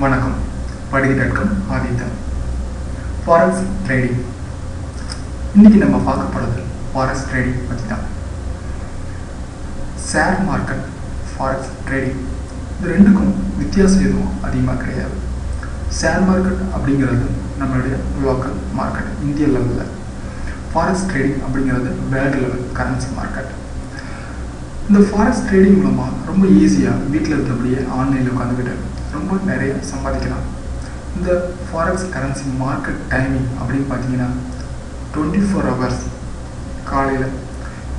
வணக்கம். படிக்க.com Adithan. Forex trading. இன்னைக்கு நம்ம பார்க்க போகிறது ஃபாரெக்ஸ் ட்ரேடிங் பற்றி தான். ஷேர் மார்க்கெட், ஃபாரெக்ஸ் ட்ரேடிங் இது ரெண்டுக்கும் வித்தியாசம் எதுவும் அதிகமாக கிடையாது. ஷேர் மார்க்கெட் அப்படிங்கிறது நம்மளுடைய லோக்கல் மார்க்கெட், இந்திய லெவலில். ஃபாரெக்ஸ் ட்ரேடிங் அப்படிங்கிறது வேர்ல்டு லெவல் கரன்சி மார்க்கெட். இந்த ஃபாரெக்ஸ் ட்ரேடிங் மூலமாக ரொம்ப ஈஸியாக வீட்டில் இருந்தபடியே ஆன்லைனில் உட்காந்துக்கிட்டு ரொம்ப நிறைய சம்பாதிக்கலாம். இந்த ஃபாரெக்ஸ் கரன்சி மார்க்கெட் டைமிங் அப்படின்னு பார்த்தீங்கன்னா 24 hours. காலையில்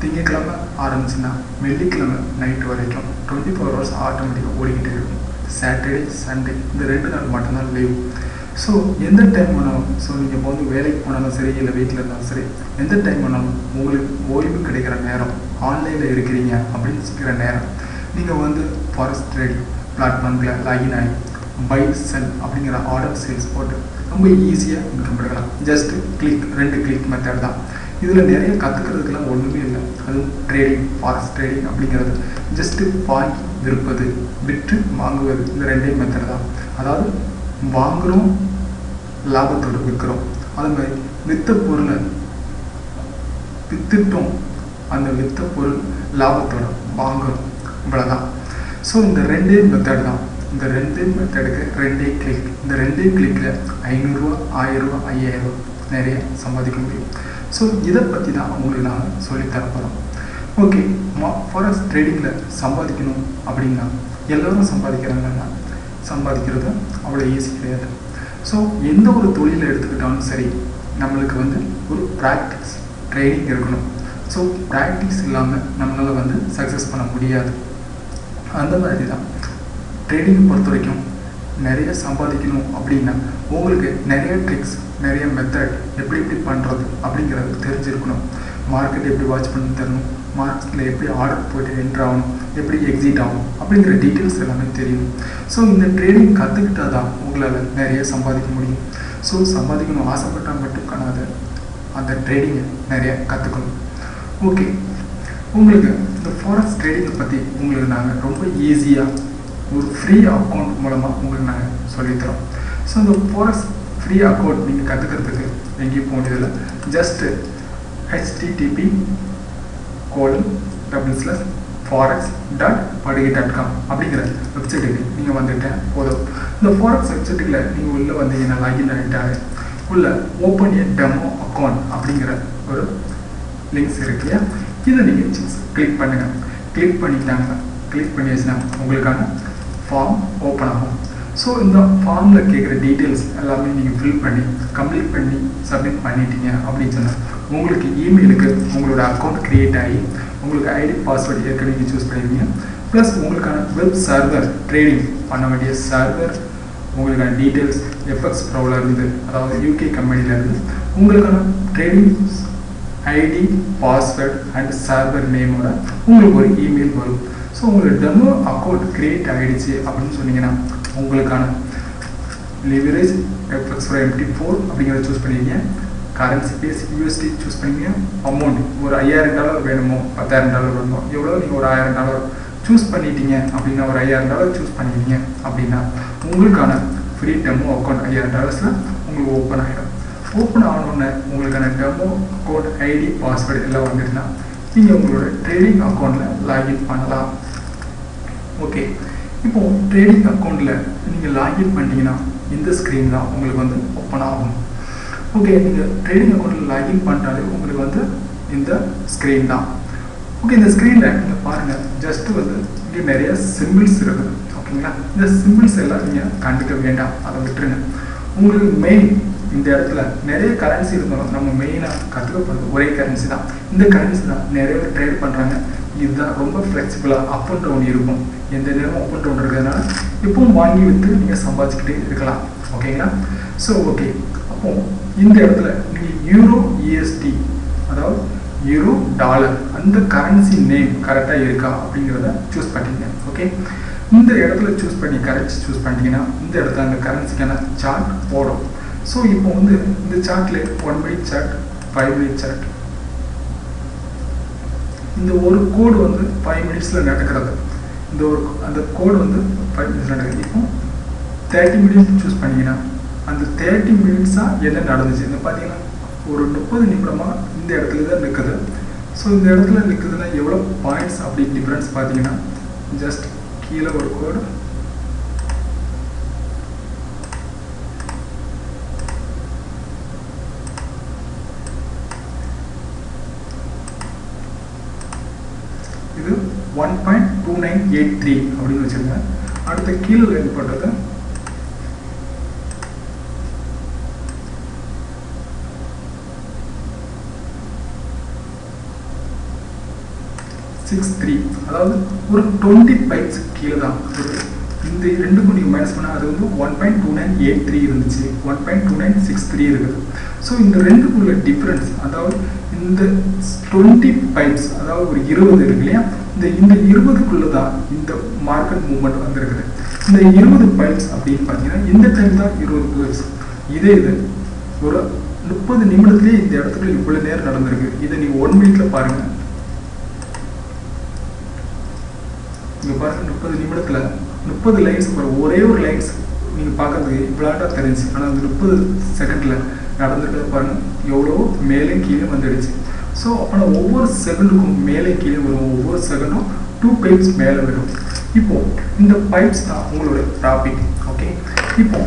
திங்கட்கிழமை ஆரம்பிச்சுன்னா வெள்ளிக்கிழமை நைட்டு வரைக்கும் 24 hours ஆட்டோமேட்டிக்காக ஓடிக்கிட்டே இருக்கும். சாட்டர்டே சண்டே இந்த 2 நாள் மட்டும்தான் லீவ். ஸோ எந்த டைம் வேணாலும், ஸோ நீங்கள் இப்போ வந்து வேலைக்கு போனாலும் சரி, இல்லை வீட்டில் இருந்தாலும் சரி, எந்த டைம் வேணாலும் உங்களுக்கு ஓய்வு கிடைக்கிற நேரம், ஆன்லைனில் இருக்கிறீங்க அப்படின்னு சொல்கிற நேரம், நீங்கள் வந்து ஃபாரெக்ஸ் ட்ரேடிங் பிளாட்ஃபார்மில் லாகின் ஆகி பை செல் அப்படிங்கிற ஆர்டர் சேல்ஸ் போட்டு ரொம்ப ஈஸியாக இன்கம் எடுக்கலாம். ஜஸ்ட்டு ரெண்டு கிளிக் மெத்தட் தான். இதில் நிறைய கற்றுக்கிறதுக்கெல்லாம் ஒன்றுமே இல்லை. அதுவும் ட்ரேடிங், ஃபாரெக்ஸ் ட்ரேடிங் அப்படிங்கிறது ஜஸ்ட்டு வாங்கி விற்பது, விற்று வாங்குவது, இந்த ரெண்டே மெத்தட் தான். அதாவது வாங்குகிறோம், லாபத்தோடு விற்கிறோம். அது மாதிரி விற்ற பொருளை விற்றுட்டோம், அந்த விற்ற பொருள் லாபத்தோடு வாங்குகிறோம், இவ்வளோதான். ஸோ இந்த ரெண்டே மெத்தட் தான். இந்த ரெண்டே மெத்தடுக்கு ரெண்டே கிளிக். இந்த ரெண்டே கிளிக்கில் 500 ரூபா, 1000 ரூபா, 5000 ரூபா நிறைய சம்பாதிக்க முடியும். ஸோ இதை பற்றி தான் உங்களுக்கு நான் சொல்லித்தரப்போகிறோம். ஓகே, ஃபாரெக்ஸ் ட்ரேடிங்கில் சம்பாதிக்கணும் அப்படின்னா எல்லோரும் சம்பாதிக்கிறாங்கன்னா சம்பாதிக்கிறது அவ்வளோ ஈஸி கிடையாது. ஸோ எந்த ஒரு தொழிலை எடுத்துக்கிட்டாலும் சரி, நம்மளுக்கு வந்து ஒரு ப்ராக்டிஸ் ட்ரைனிங் இருக்கணும். ஸோ ப்ராக்டிஸ் இல்லாமல் நம்மளால் வந்து சக்ஸஸ் பண்ண முடியாது. அந்த மாதிரி தான் ட்ரேடிங் பொறுத்த வரைக்கும் நிறைய சம்பாதிக்கணும் அப்படின்னா உங்களுக்கு நிறைய ட்ரிக்ஸ், நிறைய மெத்தட் எப்படி பண்ணுறது அப்படிங்கிறது தெரிஞ்சிருக்கணும். மார்க்கெட் எப்படி வாட்ச் பண்ணி தரணும், மார்க்கெட்டில் எப்படி ஆர்டர் போய்ட்டு என்ட்ரு ஆகணும், எப்படி எக்ஸிட் ஆகணும் அப்படிங்கிற டீட்டெயில்ஸ் எல்லாமே தெரியும். ஸோ இந்த ட்ரேடிங் கற்றுக்கிட்டா தான் உங்களால் நிறைய சம்பாதிக்க முடியும். ஸோ சம்பாதிக்கணும் ஆசைப்பட்டால் மட்டும் காணாது, அந்த ட்ரேடிங்கை நிறைய கற்றுக்கணும். ஓகே, உங்களுக்கு இந்த ஃபாரெக்ஸ் ட்ரேடிங்கை பற்றி உங்களுக்கு நாங்கள் ரொம்ப ஈஸியாக ஒரு ஃப்ரீ அக்கௌண்ட் மூலமாக உங்களுக்கு நாங்கள் சொல்லித்தரோம். ஸோ இந்த ஃபாரெக்ஸ் ஃப்ரீ அக்கௌண்ட் நீங்கள் கற்றுக்கிறதுக்கு எங்கேயும் போக வேண்டியதில்லை. ஜஸ்ட்டு http://forex.படிக்க.com அப்படிங்கிற வெப்சைட்டுக்கு நீங்கள் வந்துட்டேன் போதும். இந்த ஃபாரெக்ஸ் வெப்சைட்டுக்குள்ள நீங்கள் உள்ளே வந்தீங்கன்னா லாகின் ஆகிட்டாங்க. உள்ள ஓப்பன் ஏ டெமோ அக்கௌண்ட் அப்படிங்கிற ஒரு லிங்க்ஸ் இருக்குல்லையா, இதை நீங்கள் கிளிக் பண்ணுங்கள். கிளிக் பண்ணியாச்சுன்னா உங்களுக்கான ஃபார்ம் ஓப்பன் ஆகும். ஸோ இந்த ஃபார்மில் கேட்குற டீட்டெயில்ஸ் எல்லாமே நீங்கள் ஃபில் பண்ணி கம்ப்ளீட் பண்ணி சப்மிட் பண்ணிட்டீங்க அப்படின்னு சொன்னால் உங்களுக்கு இமெயிலுக்கு உங்களோட அக்கௌண்ட் க்ரியேட் ஆகி உங்களுக்கு ஐடி பாஸ்வேர்டு ஏற்கனவே நீங்கள் சூஸ் பண்ணிடுவீங்க. ப்ளஸ் உங்களுக்கான வெப் சர்வர், ட்ரேடிங் பண்ண வேண்டிய சர்வர், உங்களுக்கான டீட்டெயில்ஸ் எஃப்எக்ஸ் ப்ரோவில் இருந்து, அதாவது யூகே கம்பெனிலேருந்து உங்களுக்கான trading ID, password and server நேமோட உங்களுக்கு ஒரு இமெயில் வரும். ஸோ உங்களுக்கு டெமோ அக்கௌண்ட் க்ரியேட் ஆகிடுச்சு அப்படின்னு சொன்னீங்கன்னா உங்களுக்கான லிவரேஜ் எஃப்எக்ஸ் MT4 அப்படிங்கிறத சூஸ் பண்ணிடுங்க. கரன்சி பேஸ் யூஎஸ்டி சூஸ் பண்ணிங்க. அமௌண்ட் ஒரு $5000 வேணுமோ, $10,000 வேணுமோ, எவ்வளோ நீங்கள் ஒரு $1000 சூஸ் பண்ணிட்டீங்க அப்படின்னா, ஒரு $5000 சூஸ் பண்ணிட்டீங்க அப்படின்னா உங்களுக்கான ஃப்ரீ டெமோ அக்கௌண்ட் $5000 உங்களுக்கு ஓப்பன் ஆகிடும். ஓப்பன் ஆனோடனே உங்களுக்கான டெமோ அக்கௌண்ட் ஐடி, பாஸ்வேர்டு எல்லாம் வந்துட்டுனா நீங்கள் உங்களோட ட்ரேடிங் அக்கௌண்ட்டில் லாகின் பண்ணலாம். ஓகே, இப்போது ட்ரேடிங் அக்கௌண்ட்டில் நீங்கள் லாகின் பண்ணிட்டீங்கன்னா இந்த ஸ்க்ரீன் தான் உங்களுக்கு வந்து ஓப்பன் ஆகும். ஓகே, நீங்கள் ட்ரேடிங் அக்கௌண்ட்டில் லாகின் பண்ணிட்டாலே உங்களுக்கு வந்து இந்த ஸ்க்ரீன் தான். ஓகே, இந்த ஸ்க்ரீனில் நீங்கள் பாருங்கள், ஜஸ்ட்டு வந்து இங்கே நிறைய சிம்பிள்ஸ் இருக்குது. ஓகேங்களா, இந்த சிம்பிள்ஸ் எல்லாம் நீங்கள் கண்டுக்க வேண்டாம், அதை விட்டுருங்க. உங்களுக்கு மெயின் இந்த இடத்துல நிறைய கரன்சி இருந்தாலும் நம்ம மெயினாக கற்றுக்கப்படுறது ஒரே கரன்சி தான். இந்த கரன்சி தான் நிறைய பேர் ட்ரேட் பண்ணுறாங்க. இதுதான் ரொம்ப ஃப்ளெக்சிபிளாக அப் அண்ட் டவுன் இருக்கும். எந்த நேரமும் அப் அண்ட் டவுன் இருக்கிறதுனால இப்போவும் வாங்கி விட்டு நீங்கள் சம்பாதிச்சுக்கிட்டே இருக்கலாம். ஓகேங்களா, ஸோ ஓகே, அப்போது இந்த இடத்துல நீங்கள் யூரோ USD, அதாவது யூரோ டாலர், அந்த கரன்சி நேம் கரெக்டாக இருக்கா அப்படிங்கிறத சூஸ் பண்ணிங்க. ஓகே, இந்த இடத்துல சூஸ் பண்ணிட்டீங்கன்னா இந்த இடத்துல அந்த கரன்சிக்கான சார்ட் போடும். ஸோ இப்போ வந்து இந்த சார்ட்ல 1 minute சார்ட், 5 minute சார்ட், இந்த ஒரு கோடு வந்து 5 minutesல நடக்கிறது. இந்த ஒரு அந்த கோடு வந்து 5 minutes நடக்குது. இப்போ 30 மினிட்ஸ் சூஸ் பண்ணிங்கன்னா அந்த 30 மினிட்ஸாக என்ன நடந்துச்சு இந்த பார்த்தீங்கன்னா ஒரு 30 நிமிடமாக இந்த இடத்துல தான் நிற்குது. ஸோ இந்த இடத்துல நிற்குதுன்னா எவ்வளோ பாயிண்ட்ஸ் அப்படி டிஃப்ரென்ஸ் பார்த்தீங்கன்னா ஜஸ்ட் கீழே ஒரு கோடு இது 1.2983 அப்படின்னு வச்சுருங்க. அடுத்த கீழே லைன் போட்டது 63, அதாவது ஒரு 20 பைப்ஸ் கீழே தான். இந்த ரெண்டுக்கும் நீங்கள் மைனஸ் பண்ணால் அது வந்து 1.2983 இருந்துச்சு, 1.2963 இருக்குது. ஸோ இந்த ரெண்டுக்குள்ள டிஃப்ரென்ஸ், அதாவது இந்த 20 பைப்ஸ், அதாவது ஒரு 20 இருக்கு இல்லையா, இந்த 20க்குள்ள தான் இந்த மார்க்கெட் மூவ்மெண்ட் வந்துருக்குது. இந்த 20 பைப்ஸ் அப்படின்னு பார்த்தீங்கன்னா இந்த டைம் தான் 20 பைப்ஸ். இதே இது ஒரு 30 நிமிடத்துலேயே இந்த இடத்துல இவ்வளோ நேரம் நடந்திருக்கு. இதை நீங்கள் 1 மினிட்ல பாருங்கள். இங்கே பாருங்கள், 30 நிமிடத்தில் 30 லைன்ஸ் ஒரே ஒரு லைன்ஸ் நீங்கள் பார்க்குறதுக்கு இவ்வளோட்டா தெரிஞ்சு, ஆனால் அந்த 30 செகண்டில் நடந்துருக்கிறத பாருங்கள் எவ்வளோ மேலே கீழே வந்துடுச்சு. ஸோ ஆனால் ஒவ்வொரு செகண்டுக்கும் மேலே கீழே வரும், ஒவ்வொரு செகண்டும் 2 பைப்ஸ் மேலே வரும். இப்போது இந்த பைப்ஸ் தான் உங்களோட டாபிக். ஓகே, இப்போ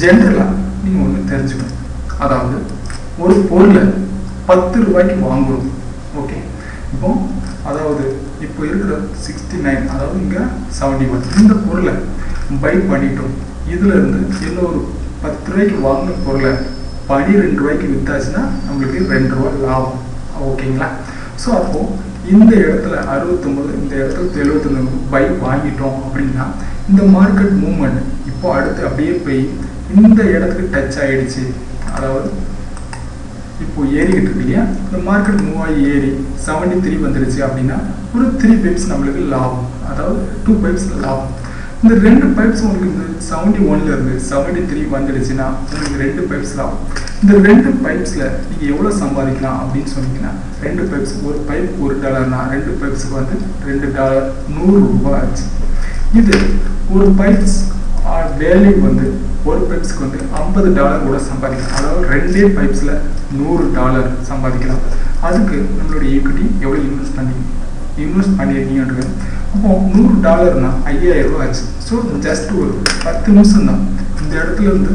ஜென்ரலாக நீங்கள் ஒன்று தெரிஞ்சுக்கணும். அதாவது ஒரு பொருளை 10 ரூபாய்க்கு வாங்குகிறோம். ஓகே, இப்போ அதாவது இப்போ இருக்கிற 69, அதாவது இங்கே 71, இந்த பொருளை பை பண்ணிட்டோம். இதுலேருந்து என்ன ஒரு 10 ரூபாய்க்கு வாங்கின பொருளை 12 ரூபாய்க்கு விற்றாச்சுன்னா நம்மளுக்கு 2 ரூபா லாபம். ஓகேங்களா? ஸோ அப்போது இந்த இடத்துல 69, இந்த இடத்துல 79 பை வாங்கிட்டோம் அப்படின்னா இந்த மார்க்கெட் மூவ்மெண்ட் இப்போ அடுத்து அப்படியே போய் இந்த இடத்துக்கு டச் ஆகிடுச்சு. அதாவது இப்போ ஏறிக்கிட்டு இருக்கு இல்லையா, இந்த மார்க்கெட் மூவ் ஆகி ஏறி 73 வந்துடுச்சு அப்படின்னா ஒரு 3 பைப்ஸ் நம்மளுக்கு லாபம், அதாவது 2 பைப்ஸ் லாபம். இந்த 2 பைப்ஸ் உங்களுக்கு இந்த 71லேருந்து 73 வந்துடுச்சுன்னா உங்களுக்கு 2 பைப்ஸ் லாபம். இந்த 2 பைப்ஸில் நீங்கள் எவ்வளோ சம்பாதிக்கலாம் அப்படின்னு சொன்னீங்கன்னா 2 பைப்ஸ், ஒரு பைப் $1னா 2 பைப்ஸுக்கு வந்து $2, 100 ரூபாய் ஆச்சு. இது ஒரு பைப்ஸ் வேல்யூ வந்து ஒரு பைப்ஸ்க்கு வந்து $50 கூட சம்பாதிக்கலாம். அதாவது 2 பைப்ஸில் $100 சம்பாதிக்கலாம். அதுக்கு நம்மளுடைய ஈக்விட்டி எவ்வளோ இன்வெஸ்ட் பண்ணியிருக்கீங்கன்றது. அப்போ $100னா $5000 ஆச்சு. ஸோ ஜஸ்ட் ஒரு 10 நிமிஷம் தான் இந்த இடத்துல இருந்து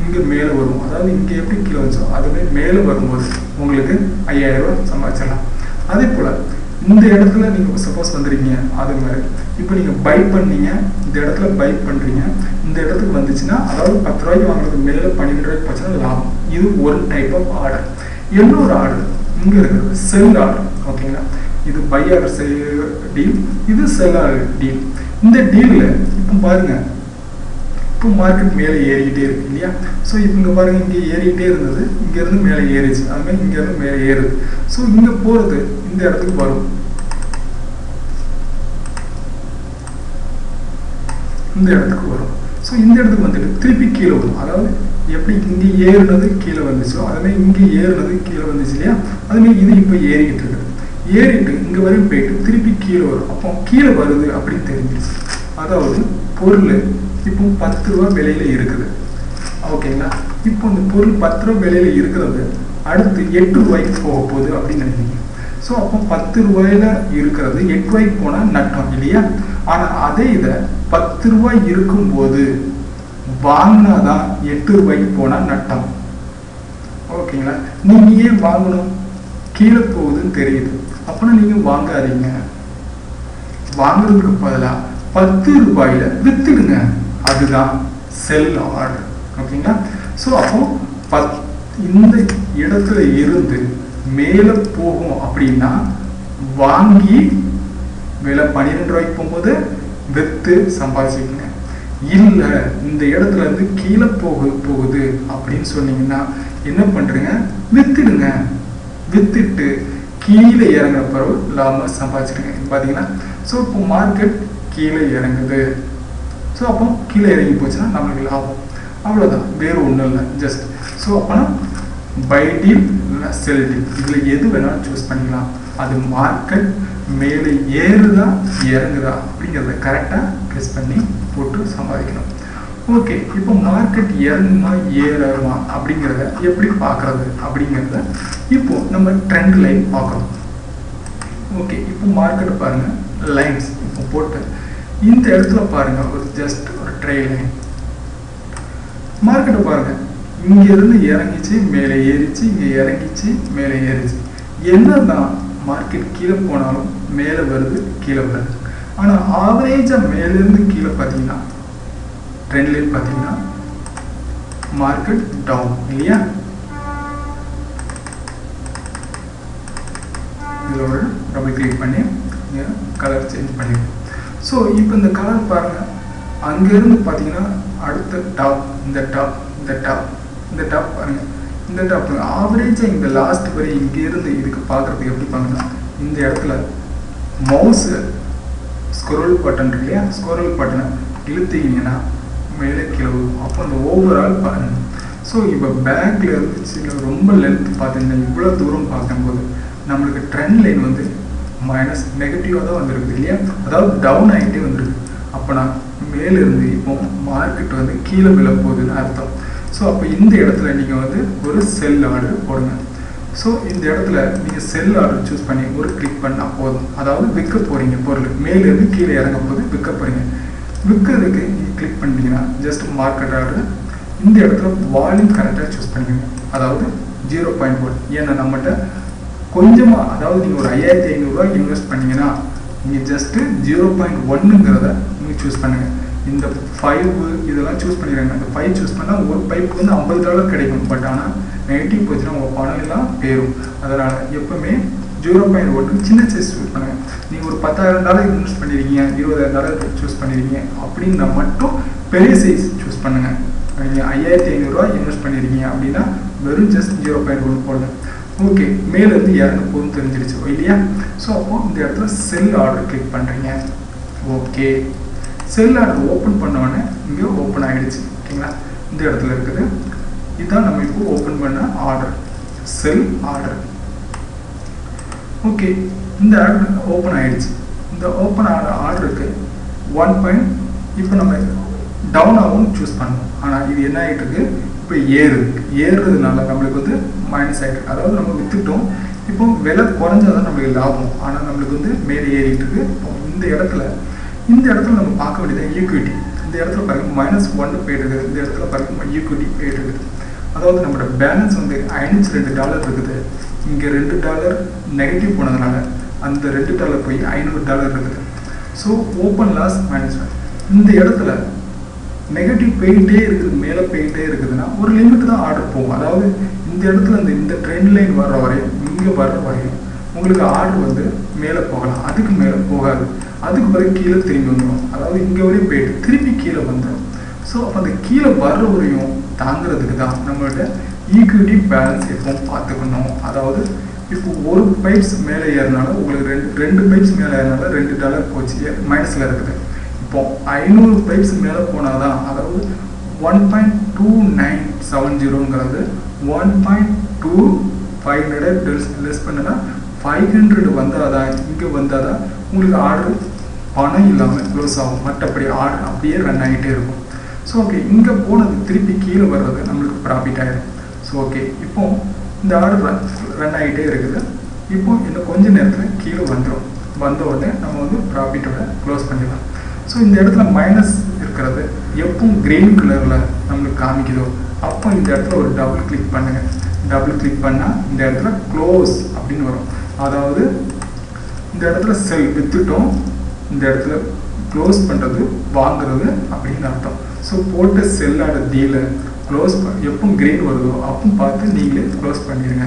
இங்கே மேலே வரும். அதாவது இங்கே எப்படி கீழே வச்சோம் அதுவே மேலே வரும்போது உங்களுக்கு $5000 சம்பாதிச்சிடலாம். அதே போல் இந்த இடத்துல நீங்கள் சப்போஸ் வந்துருக்கீங்க, அது மாதிரி இப்போ நீங்கள் பை பண்ணீங்க, இந்த இடத்துல பை பண்ணுறீங்க, இந்த இடத்துக்கு வந்துச்சுன்னா அதாவது 10 ரூபாய்க்கு வாங்குறதுக்கு மேலே 12 ரூபாய்க்கு போச்சுன்னா லாபம். இது ஒரு டைப் ஆஃப் ஆர்டர். இன்னொரு ஆர்டர் இங்கே இருக்கிறது செல் ஆர்டர். ஓகேங்களா? இது பை ஆர்டர் டீல், இது செல் ஆர்டர் டீல். இந்த டீலில் இப்போ பாருங்கள், இப்போ மார்க்கெட் மேலே ஏறிக்கிட்டே இருக்கு இல்லையா? ஸோ இப்போ இங்கே பாருங்கள், இங்கே ஏறிக்கிட்டே இருந்தது, இங்கேருந்து மேலே ஏறிச்சு, அதுமாதிரி இங்கேருந்து மேலே ஏறுது. ஸோ இங்கே போகிறது இந்த இடத்துக்கு வரும், இந்த இடத்துக்கு வரும். ஸோ இந்த இடத்துக்கு வந்துட்டு திருப்பி கீழே வரும். அதாவது எப்படி இங்கே ஏறினது கீழே வந்துச்சோ அதுமாதிரி இங்கே ஏறினது கீழே வந்துச்சு இல்லையா, அதுமாதிரி இது இப்போ ஏறிக்கிட்டு இருக்குது. ஏறிட்டு இங்கே வரையும் போயிட்டு திருப்பி கீழே வரும். அப்போ கீழே வருது அப்படின்னு தெரிஞ்சிருச்சு. அதாவது பொருள் இப்போ 10 ரூபா விலையில இருக்குது. ஓகேங்களா? இப்போ இந்த பொருள் 10 ரூபா விலையில இருக்கிறது அடுத்து 8 ரூபாய்க்கு போக போகுது அப்படின்னு நினைக்கிறீங்க. ஸோ அப்போ 10 ரூபாயில இருக்கிறது 8 ரூபாய்க்கு போனால் நட்டம் இல்லையா? ஆனால் அதே இதை 10 ரூபாய் இருக்கும்போது வாங்கினாதான் 8 ரூபாய்க்கு போனால் நட்டம். ஓகேங்களா? நீங்கள் ஏன் வாங்கணும்? கீழே போகுதுன்னு தெரியுது, அப்படின்னா நீங்கள் வாங்காதீங்க. வாங்குறதுக்கு பதிலாக 10 ரூபாயில வித்துடுங்க. அதுதான் செல் ஆர்டர். ஓகேங்களா? ஸோ அப்போ இந்த இடத்துல இருந்து மேலே போகும் அப்படின்னா வாங்கி விலை 12 ரூபாய்க்கு போகும்போது விற்று சம்பாதிச்சுக்கங்க. இல்லை இந்த இடத்துல இருந்து கீழே போகுது அப்படின்னு சொன்னீங்கன்னா என்ன பண்ணுறீங்க? வித்துடுங்க. வித்துட்டு கீழே இறங்குற பிறகு லாபம் சம்பாதிச்சிடுங்க. பார்த்தீங்கன்னா ஸோ இப்போ மார்க்கெட் கீழே இறங்குது. ஸோ அப்போ கீழே இறங்கி போச்சுன்னா நம்மளுக்கு லாபம். அவ்வளோதான், வேறு ஒன்றும் இல்லை. ஜஸ்ட் ஸோ அப்போனா பை டீல் இல்லைன்னா செல் டீல், இதில் எது வேணாலும் சூஸ் பண்ணிக்கலாம். அது மார்க்கெட் மேலே ஏறுதா இறங்குதா அப்படிங்கிறத கரெக்டாக ப்ரெஸ் பண்ணி போட்டு சம்பாதிக்கணும். ஓகே, இப்போ மார்க்கெட் இறங்குமா ஏறுமா அப்படிங்கிறத எப்படி பார்க்குறது அப்படிங்கிறத இப்போ நம்ம ட்ரெண்ட் லைன் பார்க்குறோம். ஓகே, இப்போ மார்க்கெட் பாருங்கள், லைன்ஸ் இப்போ போட்டு இந்த இடத்துல பாருங்கள் ஒரு ஜஸ்ட் ஒரு ட்ரை லைன். மார்க்கெட்டை பாருங்கள், இங்கேருந்து இறங்கிச்சு மேலே ஏறிச்சு, இங்கே இறங்கிச்சு மேலே ஏறிச்சு. என்னதான் மார்க்கெட் கீழே போனாலும் மேலே வருது கீழே வருது. ஆனால் ஆவரேஜாக மேலேருந்து கீழே பார்த்தீங்கன்னா ட்ரெண்ட் லைன் பார்த்தீங்கன்னா மார்க்கெட் டவுன் இல்லையா? இதில் ஒரு டபுள் கிளிக் பண்ணி கலர் சேஞ்ச் பண்ணிடுவோம். ஸோ இப்போ இந்த கலர் பாருங்கள், அங்கேருந்து பார்த்தீங்கன்னா அடுத்த டாப், இந்த டாப், இந்த டாப், இந்த டாப் பாருங்கள், இந்த டாப் ஆவரேஜாக இந்த லாஸ்ட் வரை இங்கேருந்து இதுக்கு பார்க்குறதுக்கு எப்படி பாருங்கன்னா இந்த இடத்துல மவுஸு ஸ்க்ரோல் பட்டன் இருக்கு இல்லையா, ஸ்க்ரோல் பட்டனை இழுத்தீங்கன்னா மேலே கீழே வரும். அப்போ அந்த ஓவரால் பாருங்கள். ஸோ இப்போ பேக்கில் இருந்துச்சு ரொம்ப லென்த் பார்த்தீங்கன்னா இவ்வளோ தூரம் பார்க்கும்போது நம்மளுக்கு ட்ரெண்ட் லைன் வந்து மைனஸ் நெகட்டிவாக தான் வந்துருக்குது இல்லையா, அதாவது டவுன் ஆகிட்டே வந்துருக்கு. அப்போ நான் மேலேருந்து இப்போ மார்க்கெட் வந்து கீழே விழ போகுதுன்னு அர்த்தம். ஸோ அப்போ இந்த இடத்துல நீங்கள் வந்து ஒரு செல் ஆர்டர் போடுங்க. ஸோ இந்த இடத்துல நீங்கள் செல் ஆர்டர் சூஸ் பண்ணி ஒரு கிளிக் பண்ணால் போதும். அதாவது விற்க போகிறீங்க பொருள், மேலேருந்து கீழே இறங்க போது விற்க போகிறீங்க. விற்கிறதுக்கு நீங்கள் கிளிக் பண்ணிட்டீங்கன்னா ஜஸ்ட் மார்க்கெட் ஆர்டர் இந்த இடத்துல வால்யூம் கரெக்டாக சூஸ் பண்ணிக்கோங்க. அதாவது 0.1. ஏன்னா நம்மகிட்ட கொஞ்சமாக, அதாவது நீங்கள் ஒரு 5500 இன்வெஸ்ட் பண்ணிங்கன்னா நீங்கள் ஜஸ்ட்டு 0.1ங்கிறத நீங்கள் சூஸ் பண்ணுங்கள். இந்த 5 இதெல்லாம் சூஸ் பண்ணிடுறாங்க. அந்த 5 சூஸ் பண்ணால் ஒரு பைப்புக்கு வந்து $50 கிடைக்கும். பட் ஆனால் நெகட்டிவ் போச்சுன்னா உங்கள் பணம் எல்லாம் போயிடும். அதனால் எப்போவுமே 0.1 சின்ன சைஸ் சூஸ் பண்ணுங்கள். நீங்கள் ஒரு $10,000 இன்வெஸ்ட் பண்ணியிருக்கீங்க, $20,000 சூஸ் பண்ணியிருக்கீங்க அப்படின்னா மட்டும் பெரிய சைஸ் சூஸ் பண்ணுங்கள். நீங்கள் 5500 இன்வெஸ்ட் பண்ணியிருக்கீங்க அப்படின்னா வெறும் ஜஸ்ட் 0.1 போடுங்க. ஓகே, மேலேருந்து இறங்க போதும் தெரிஞ்சிருச்சு இல்லையா? ஸோ அப்போ இந்த இடத்துல செல் ஆர்டர் கிளிக் பண்ணுறீங்க. ஓகே, செல் ஆர்டர் ஓப்பன் பண்ணோடனே இங்கே ஓப்பன் ஆகிடுச்சு. ஓகேங்களா, இந்த இடத்துல இருக்குது. இதுதான் நம்ம இப்போ ஓப்பன் பண்ண ஆர்டர், செல் ஆர்டர். ஓகே, இந்த ஆர்டர் ஓப்பன் ஆகிடுச்சு. இந்த ஓப்பன் ஆர்டருக்கு 1. இப்போ நம்ம டவுன் ஆகும் சூஸ் பண்ணணும். ஆனால் இது என்ன ஆகிட்டு இருக்கு, இப்போ ஏறுறதுனால நம்மளுக்கு வந்து மைனஸ் ஆகிட்டு, அதாவது நம்ம விற்றுட்டோம். இப்போ விலை குறைஞ்சாதான் நம்மளுக்கு லாபம். ஆனால் நம்மளுக்கு வந்து மேலே ஏறிட்டு இருக்கு. இப்போ இந்த இடத்துல நம்ம பார்க்க வேண்டியது ஈக்விட்டி. இந்த இடத்துல பாருங்க -1 போயிட்டு இருக்குது. இந்த இடத்துல பாருங்க ஈக்விட்டி போயிட்டு இருக்குது. அதாவது நம்மளோட பேலன்ஸ் வந்து $502 இருக்குது. இங்கே $2 நெகட்டிவ் போனதுனால அந்த $2 போய் $500 இருக்குது. So open loss -1. இந்த இடத்துல நெகட்டிவ் போயிட்டே இருக்குது, மேலே போயிட்டே இருக்குதுன்னா ஒரு லிமிட் தான் ஆர்டர் போகும். அதாவது இந்த இடத்துல இந்த ட்ரெண்ட் லைன் வர்ற வரையும், இங்கே வர்ற வரையும் உங்களுக்கு ஆர்டர் வந்து மேலே போகலாம். அதுக்கு மேலே போகாது. அதுக்கு பிறகு கீழே திரும்பி வந்துடும். அதாவது இங்கே வரையும் போயிட்டு திருப்பி கீழே வந்துடும். ஸோ அப்போ அந்த கீழே வர்ற வரையும் தாங்கிறதுக்கு தான் நம்மள்ட்ட ஈக்விட்டி பேலன்ஸ் எப்பவும் பார்த்துக்கணும். அதாவது இப்போ ஒரு பைப்ஸ் மேலே ஏறினாலும் உங்களுக்கு ரெண்டு பைப்ஸ் மேலே ஏறினாலும் $2 போச்சு, மைனஸில் இருக்குது. இப்போ 500 பைப்ஸ் மேலே போனால் தான், அதாவது 1.2970ங்கிறது 1.2500 லெஸ் பண்ணனா 500 வந்தால் தான், இங்கே வந்தால் தான் உங்களுக்கு ஆர்டர் பணம் இல்லாமல் க்ளோஸ் ஆகும். மற்றபடி ஆர்டர் அப்படியே ரன் ஆகிட்டே இருக்கும். ஸோ ஓகே, இங்கே போனது திருப்பி கீழே வர்றது நம்மளுக்கு ப்ராஃபிட் ஆகிடும். ஸோ ஓகே, இப்போ இந்த ஆர்டர் ரன் ஆகிட்டே இருக்குது. இப்போ இன்னும் கொஞ்சம் நேரத்தில் கீழே வந்துடும். வந்த உடனே நம்ம வந்து ப்ராஃபிட்டோட க்ளோஸ் பண்ணிடலாம். ஸோ இந்த இடத்துல மைனஸ் இருக்கிறது எப்பவும் கிரீன் கலரில் நம்மளுக்கு காமிக்குதோ அப்போ இந்த இடத்துல ஒரு டபுள் கிளிக் பண்ணுங்கள். டபுள் கிளிக் பண்ணால் இந்த இடத்துல க்ளோஸ் அப்படின்னு வரும். அதாவது இந்த இடத்துல செல் விற்றுட்டோம், இந்த இடத்துல க்ளோஸ் பண்ணுறது வாங்குறது அப்படின்னு அர்த்தம். ஸோ போட்ட செல்லோட டீலை க்ளோஸ் எப்போ கிரீன் வருதோ அப்போ பார்த்து நீங்களே க்ளோஸ் பண்ணிடுங்க.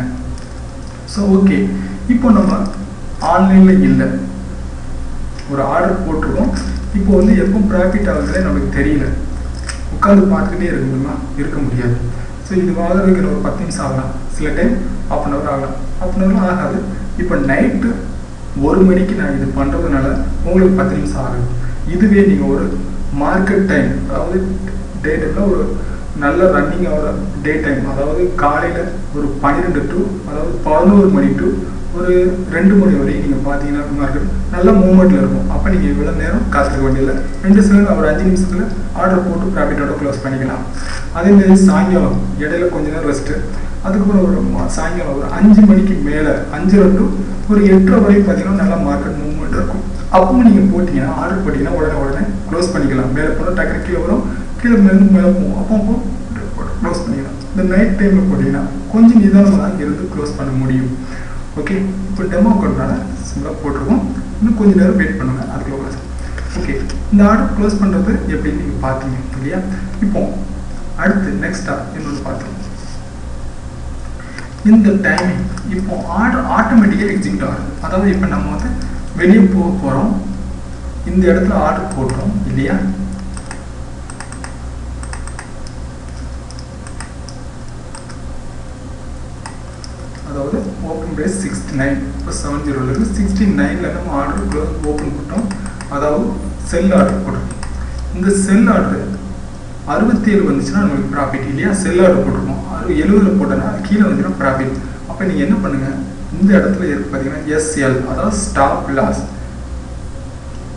ஸோ ஓகே, இப்போ நம்ம ஆன்லைனில் இல்லை, ஒரு ஆர்டர் போட்டிருக்கோம். இப்போ வந்து எப்போ ப்ராஃபிட் ஆகுதுன்னே நமக்கு தெரியல, உட்காந்து பார்த்துக்கிட்டே இருக்க முடியாது. ஸோ இது வாங்குறதுக்கு ஒரு 10 நிமிஷம் ஆகலாம், சில டைம் ½ அன் ஹவர் ஆகலாம், ½ அன் ஹவர்லாம் ஆகாது. இப்போ நைட்டு 1 மணிக்கு நான் இது பண்ணுறதுனால உங்களுக்கு 10 நிமிஷம் ஆகுது. இதுவே நீங்கள் ஒரு மார்க்கெட் டைம், அதாவது டே டைமில் ஒரு நல்ல ரன்னிங் ஆகிற டே டைம், அதாவது காலையில் ஒரு 12 to, அதாவது 11 மணி to ஒரு 2 மணி வரையும் நீங்கள் பார்த்தீங்கன்னா மார்க்கெட் நல்ல மூவ்மெண்ட்டில் இருக்கும். அப்போ நீங்கள் இவ்வளோ நேரம் காத்திருக்க வேண்டியதில்லை. 2 செகண்ட் ஒரு 5 நிமிஷத்தில் ஆர்டர் போட்டு ப்ராஃபிட்டோட க்ளோஸ் பண்ணிக்கலாம். அதேமாரி சாயங்காலம் இடையில கொஞ்ச நேரம் ரெஸ்ட்டு, அதுக்கப்புறம் ஒரு சாயங்காலம் ஒரு 5 மணிக்கு மேலே 5 to ஒரு 8:30 வரைக்கும் பார்த்தீங்கன்னா நல்லா மார்க்கெட் மூவ்மெண்ட் இருக்கும். அப்பவும் நீங்கள் போட்டிங்கன்னா ஆர்டர் போட்டிங்கன்னா உடனே க்ளோஸ் பண்ணிக்கலாம். மேலே போனால் டக்குனு கீழே வரும், கீழே மேலே போகும், அப்போ க்ளோஸ் பண்ணிக்கலாம். இந்த நைட் டைமில் போட்டிங்கன்னா கொஞ்சம் நிதானமாக தான் இருந்து க்ளோஸ் பண்ண முடியும். ஓகே, இப்போ டெமோ அக்கௌண்ட்னால சிம்பிளாக போட்டிருக்கோம். இன்னும் கொஞ்சம் நேரம் வெயிட் பண்ணுங்க, அதுக்குள்ள க்ளோஸ். ஓகே, இந்த ஆர்டர் க்ளோஸ் பண்ணுறது எப்படின்னு நீங்கள் பார்த்தீங்க இல்லையா? இப்போ அடுத்து நெக்ஸ்ட்டாக இன்னொன்று பார்த்தோம். இந்த டைமிங் இப்போ ஆர்டர் ஆட்டோமேட்டிக்காக எக்ஸிக்யூட் ஆகுது. அதாவது இப்போ நம்ம வந்து வெளியே போக போகிறோம், இந்த இடத்துல ஆர்டர் போட்டோம் இல்லையா? அதாவது ஓப்பன் பிரைஸ் 69, இப்போ 70 69ல் நம்ம ஆர்டர் க்ளோஸ் ஓப்பன் போட்டோம். அதாவது செல் ஆர்டர் போட்டிருக்கோம். இந்த செல் ஆர்டர் 67 வந்துச்சுன்னா நமக்கு ப்ராஃபிட் இல்லையா? செல் ஆர்டர் போட்டிருக்கோம். 70 போட்டோன்னா கீழே வந்துச்சுன்னா ப்ராஃபிட். அப்போ நீங்கள் என்ன பண்ணுங்கள், இந்த இடத்துல இருக்கு பார்த்தீங்கன்னா எஸ்எல், அதாவது ஸ்டாப் லாஸ்,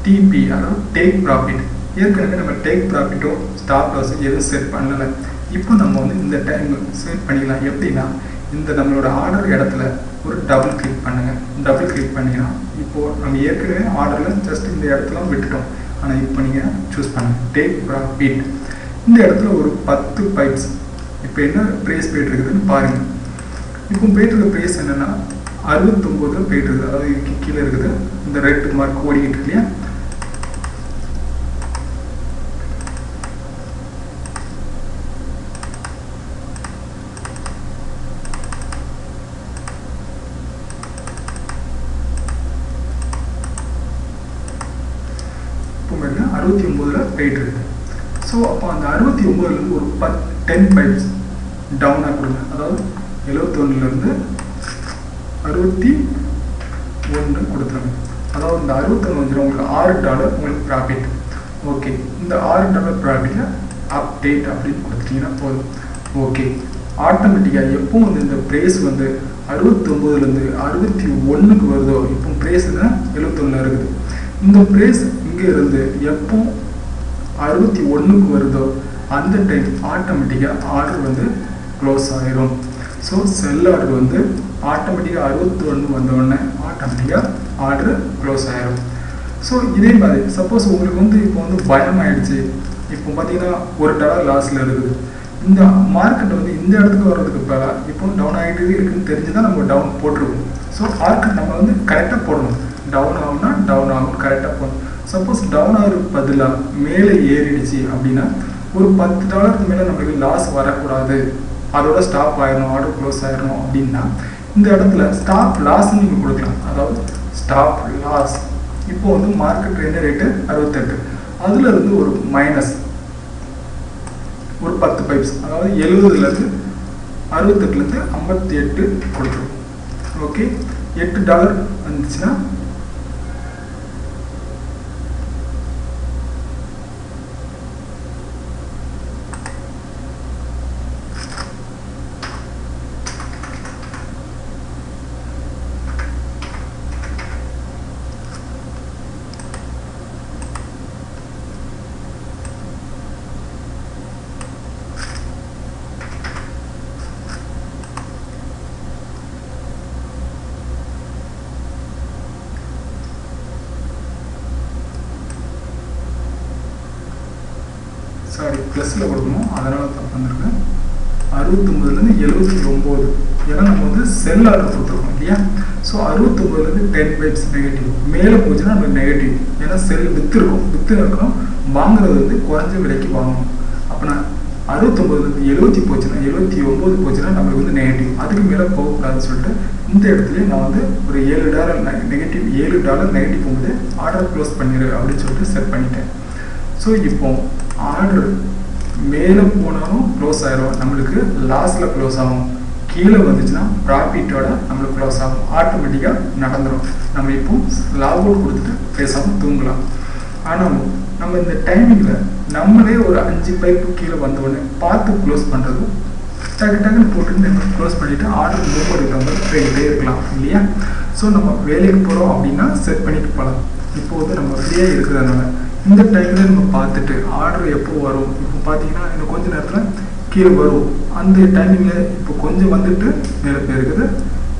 டிபி அதாவது டேக் ப்ராஃபிட். ஏற்கனவே நம்ம டேக் ப்ராஃபிட்டோ ஸ்டாப் லாஸோ எதுவும் செட் பண்ணலை. இப்போ நம்ம வந்து இந்த டைம் செட் பண்ணிக்கலாம். எப்படின்னா இந்த நம்மளோட ஆர்டர் இடத்துல ஒரு டபுள் கிளிக் பண்ணுங்கள். டபுள் கிளிக் பண்ணிங்கன்னா இப்போது நம்ம ஏற்கனவே ஆர்டரில் ஜஸ்ட் இந்த இடத்துல விட்டுட்டோம். ஆனால் இப்போ நீங்கள் சூஸ் பண்ணுங்கள் டேக் ப்ராஃபிட். இந்த இடத்துல ஒரு 10 பைப்ஸ் இப்போ என்ன ப்ரைஸ் போயிட்டு இருக்குதுன்னு பாருங்கள். இப்போ போயிட்டு இருக்க ப்ரைஸ் என்னென்னா 69 போயிட்டு இருக்குது. அதாவது இதுக்கு கீழே இருக்குது, இந்த ரெட் மார்க் ஓடிக்கிட்டு இருக்கு இல்லையா? இப்போ 69ல் போயிட்டு இருக்குது. ஸோ அப்போ அந்த 69லேருந்து ஒரு 10 பைப்ஸ் டவுனாக கொடுங்க. அதாவது 71லேருந்து 61 கொடுத்துருங்க. அதாவது இந்த 61 வந்துடும் உங்களுக்கு $6 உங்களுக்கு ப்ராஃபிட். ஓகே, இந்த $6 ப்ராஃபிட்டில் அப்டேட் அப்படின்னு கொடுத்துட்டிங்கன்னா போதும். ஓகே, ஆட்டோமேட்டிக்காக எப்போ வந்து இந்த ப்ரைஸ் வந்து 69லேருந்து 61க்கு வருதோ, இப்போ ப்ரைஸ் 71ல் இருக்குது. இந்த ப்ரைஸ் இங்கே இருந்து எப்போ 61க்கு வருதோ அந்த டைம் ஆட்டோமேட்டிக்காக ஆர்டர் வந்து க்ளோஸ் ஆகிரும். ஸோ செல் ஆர்டர் வந்து ஆட்டோமேட்டிக்காக 61 வந்தோடனே ஆட்டோமேட்டிக்காக ஆர்டர் க்ளோஸ் ஆகிரும். ஸோ இதே மாதிரி சப்போஸ் உங்களுக்கு வந்து இப்போ வந்து பயம் ஆகிடுச்சு, இப்போ பார்த்தீங்கன்னா $1 லாஸில் இருக்குது, இந்த மார்க்கெட் வந்து இந்த இடத்துக்கு வர்றதுக்கு பதிலாக இப்போ டவுன் ஆகிட்டு இருக்குன்னு தெரிஞ்சு தான் நம்ம டவுன் போட்டிருக்கோம். ஸோ மார்க்கெட் நம்ம வந்து கரெக்டாக போடணும். டவுன் ஆகும்னா டவுன் ஆகும், கரெக்டாக போடணும். சப்போஸ் டவுன் ஆகிறதுக்கு பதிலாக மேலே ஏறிடுச்சு அப்படின்னா ஒரு $10 மேலே நம்மளுக்கு லாஸ் வரக்கூடாது, அதோட ஸ்டாப் ஆயிடணும், ஆர்டர் க்ளோஸ் ஆயிடணும் அப்படின்னா இந்த இடத்துல ஸ்டாப் லாஸ்ன்னு நீங்கள் கொடுக்கலாம். அதாவது ஸ்டாப் லாஸ் இப்போ வந்து மார்க்கெட் என்ன ரேட்டு 68, அதில் இருந்து ஒரு மைனஸ் ஒரு 10 பைப்ஸ், அதாவது 70லேருந்து 68லேருந்து 58 கொடுத்துரும். ஓகே, $8 வந்துச்சுன்னா சாரி ப்ளஸில் கொடுக்கணும், அதனால் தப்பு வந்துருக்கு. 69லேருந்து 79, ஏன்னா நம்ம வந்து செல் ஆர்டர் கொடுத்துருக்கோம் இல்லையா? ஸோ 69லேருந்து 10 பைப்ஸ் நெகட்டிவ், மேலே போச்சுன்னா நம்ம நெகட்டிவ். ஏன்னா செல் விற்றுருக்கோம், விற்று இருக்கணும், வாங்குறது வந்து குறைஞ்ச விலைக்கு வாங்கணும். அப்போ நான் 69லேருந்து 70 போச்சுன்னா 79 போச்சுன்னா நம்மளுக்கு வந்து நெகட்டிவ், அதுக்கு மேலே போகக்கூடாதுன்னு சொல்லிட்டு இந்த இடத்துல நான் வந்து ஒரு $7 நெகட்டிவ், $7 நெகட்டிவ் போகும்போது ஆர்டர் க்ளோஸ் பண்ணிடு அப்படின்னு சொல்லிட்டு செட் பண்ணிட்டேன். ஸோ இப்போ ஆர்டர் மேலே போனாலும் க்ளோஸ் ஆயிரும், நம்மளுக்கு லாஸில் க்ளோஸ் ஆகும். கீழே வந்துச்சுன்னா ப்ராஃபிட்டோட நம்மளுக்கு க்ளோஸ் ஆகும், ஆட்டோமேட்டிக்காக நடந்துடும். நம்ம இப்போ லாக் அவுட் கொடுத்துட்டு பேசாமல் தூங்கலாம். ஆனாலும் நம்ம இந்த டைமிங்கில் நம்மளே ஒரு 5 பைப்பு கீழே வந்தோடனே பார்த்து க்ளோஸ் பண்ணுறது டக்குன்னு போட்டு நம்ம க்ளோஸ் பண்ணிவிட்டு ஆர்டர் மூவ் பண்ணிட்டு போயிட்டே இருக்கலாம் இல்லையா. ஸோ நம்ம வேலைக்கு போகிறோம் அப்படின்னா செட் பண்ணிட்டு போகலாம். இப்போ வந்து நம்ம ஃப்ரீயாக இருக்கிறதுனால இந்த டைமில் நம்ம பார்த்துட்டு ஆர்டர் எப்போ வரும், இப்போ பார்த்தீங்கன்னா இன்னும் கொஞ்சம் நேரத்தில் கீழே வரும், அந்த டைமிங்கில் இப்போ கொஞ்சம் வந்துட்டு மேலே போயிருக்குது.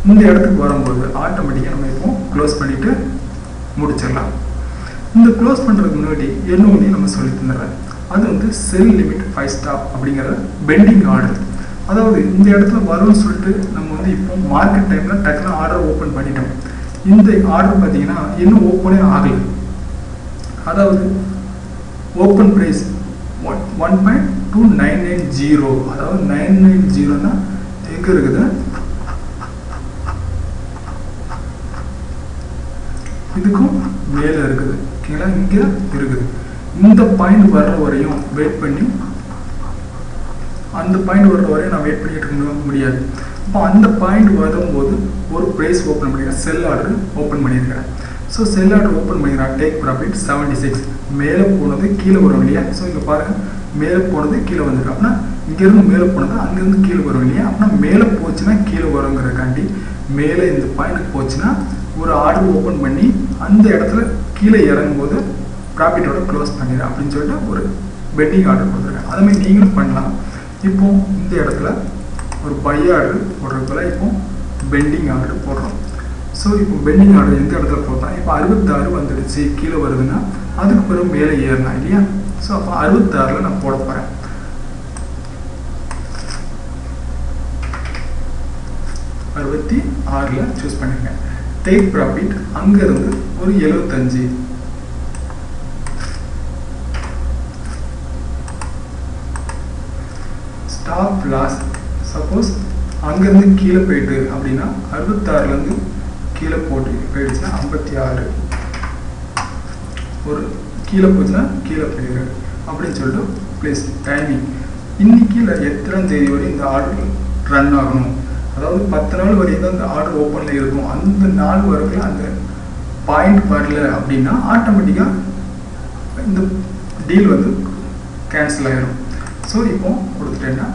இந்த இடத்துக்கு வரும்போது ஆட்டோமேட்டிக்காக நம்ம இப்போ க்ளோஸ் பண்ணிவிட்டு முடிச்சிடலாம். இந்த க்ளோஸ் பண்ணுறதுக்கு முன்னாடி என்ன ஒன்று நம்ம சொல்லி தந்துடுறேன். அது வந்து செல் லிமிட் 5 ஸ்டாப் அப்படிங்கிற பெண்டிங் ஆர்டர். அதாவது இந்த இடத்துல வரும்னு சொல்லிட்டு நம்ம வந்து இப்போ மார்க்கெட் டைமில் டக்குன்னு ஆர்டர் ஓப்பன் பண்ணிட்டோம். இந்த ஆர்டர் பார்த்தீங்கன்னா இன்னும் ஓப்பனே ஆகலை. அதாவது ஓப்பன் ப்ரைஸ் 1.2990, அதாவது 990னா எங்கே இருக்குது, இதுக்கும் மேலே இருக்குது ஓகேங்களா, இங்கே இருக்குது. இந்த பாயிண்ட் வர்ற வரையும் வெயிட் பண்ணி, அந்த பாயிண்ட் வர்ற வரையும் நான் வெயிட் பண்ணிட்டு இருக்க முடியாது. அப்போ அந்த பாயிண்ட் வரும்போது ஒரு ப்ரைஸ் ஓப்பன் பண்ணிக்கிறேன், செல் ஆர்டர் ஓப்பன் பண்ணியிருக்கிறேன். ஸோ செல் ஆர்டர் ஓப்பன் பண்ணிக்கிறேன். Take profit 76. மேலே போனது கீழே வரும் இல்லையா. ஸோ இங்கே பாருங்கள், மேலே போனது கீழே வந்துருக்கு. அப்படின்னா இங்கேருந்து மேலே போனது அங்கேருந்து கீழே வரும் இல்லையா. அப்படின்னா மேலே போச்சுன்னா கீழே வருங்கிறக்காண்டி மேலே இந்த பாயிண்ட்டுக்கு போச்சுன்னா ஒரு ஆர்டர் ஓப்பன் பண்ணி அந்த இடத்துல கீழே இறங்கும்போது ப்ராஃபிட்டோட க்ளோஸ் பண்ணிடுறேன் அப்படின்னு சொல்லிட்டு ஒரு பெண்டிங் ஆர்டர் கொடுத்துருக்கேன். அதுமாதிரி நீங்களும் பண்ணலாம். இப்போ இந்த இடத்துல ஒரு பை ஆர்டர் போடுறதுல இப்போ பெண்டிங் ஆர்டர் போடுறோம். ஸோ இப்போ பெண்டிங் ஆர்டர் எந்த இடத்துல போட்டோம், இப்போ 66 வந்துடுச்சு, கீழே வருதுன்னா அதுக்கு பிறகு மேலே ஏறலாம் இல்லையா. ஸோ அப்போ 66ல் நான் போட போகிறேன். 66ல் சூஸ் பண்ணிருக்கேன். டேக் ப்ராஃபிட் அங்கேருந்து ஒரு 75. ஸ்டாப் லாஸ் சப்போஸ் அங்கேருந்து கீழே போயிட்டு அப்படின்னா 66லேருந்து கீழே போட்டு போயிடுச்சுன்னா 56, ஒரு கீழே போச்சுன்னா கீழே போயிடு அப்படின்னு சொல்லிட்டு ப்ளீஸ் டைமிங் இன்னைக்கு இல்லை எத்தனாம் தேதி வரை இந்த ஆர்டர் ரன் ஆகணும், அதாவது 10 நாள் வரையும் தான் இந்த ஆர்டர் ஓப்பனில் இருக்கும். அந்த நாள் வரைக்கும் அந்த பாயிண்ட் வரல அப்படின்னா ஆட்டோமேட்டிக்காக இந்த டீல் வந்து கேன்சல் ஆகிடும். ஸோ இப்போ கொடுத்துட்டேன்னா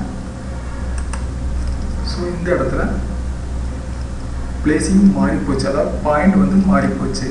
ஸோ இந்த இடத்துல பிளேசிங் மாறி போச்சு, அதாவது பாயிண்ட் வந்து மாறி போச்சு.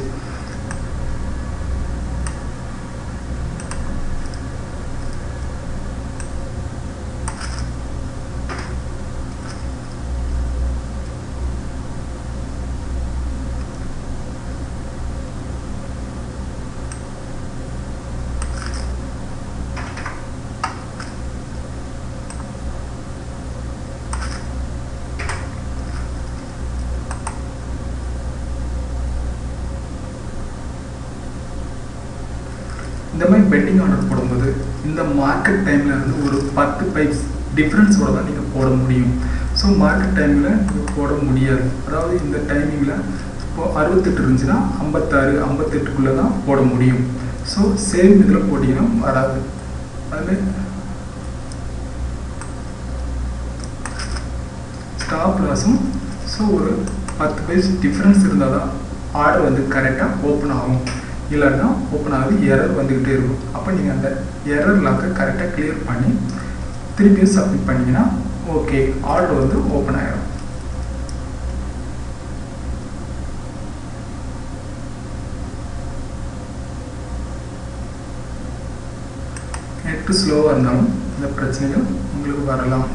இந்த மாதிரி பெண்டிங் ஆர்டர் போடும்போது இந்த மார்க்கெட் டைமில் இருந்து ஒரு 10 பைப்ஸ் டிஃப்ரென்ஸோட தான் நீங்கள் போட முடியும். ஸோ மார்க்கெட் டைமில் நீங்கள் போட முடியாது. அதாவது இந்த டைமிங்கில் இப்போது 68 இருந்துச்சுன்னா 56, 58க்குள்ளே தான் போட முடியும். ஸோ சேம் இதில் போட்டிங்கன்னா வராது. அதுமாதிரி ஸ்டாப் லாஸும் ஸோ ஒரு 10 பைப்ஸ் டிஃப்ரென்ஸ் இருந்தால் தான் ஆர்டர் வந்து கரெக்டாக ஓப்பன் ஆகும். இல்லைன்னா ஓப்பன் ஆகுது எரர் வந்துக்கிட்டே இருக்கும். அப்போ நீங்கள் அந்த எரர் லாக்கை கரெக்டாக கிளியர் பண்ணி திருப்பியும் சப்மிட் பண்ணிங்கன்னா ஓகே ஆர்டர் வந்து ஓப்பன் ஆகிடும். நெட்டு ஸ்லோவாக இருந்தாலும் இந்த பிரச்சனைகள் உங்களுக்கு வரலாம்.